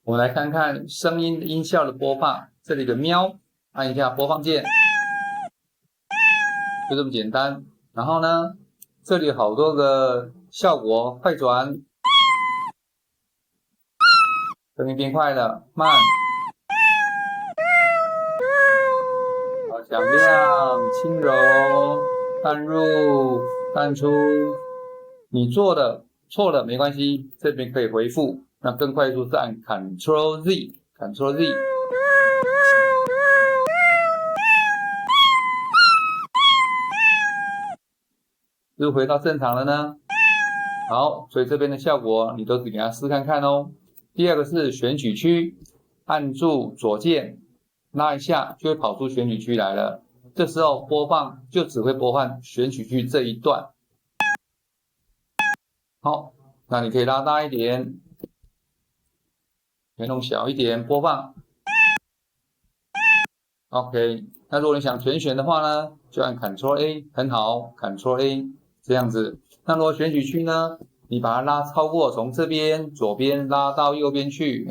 我们来看看声音音效的播放，这里有个喵，按一下播放键，就这么简单。然后呢，这里有好多个效果，快转，声音变快了，慢，好响亮，轻柔，淡入，淡出。你做的错了没关系，这边可以回复。那更快速是按 Ctrl Z，Ctrl Z。是不是回到正常了呢？好，所以这边的效果你都给它试看看哦。第二个是选取区，按住左键拉一下就会跑出选取区来了。这时候播放就只会播放选取区这一段。好，那你可以拉大一点，可以弄小一点播放。OK， 那如果你想全选的话呢，就按 Ctrl A， 很好 ，Ctrl A 这样子。那如果选取区呢，你把它拉超过，从这边左边拉到右边去，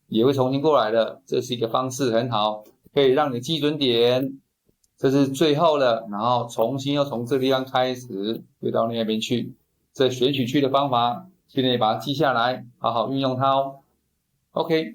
也会重新过来的。这是一个方式，很好，可以让你基准点，这是最后了，然后重新又从这个地方开始，又到那边去。这选取区的方法，请你把它记下来，好好运用它哦。OK。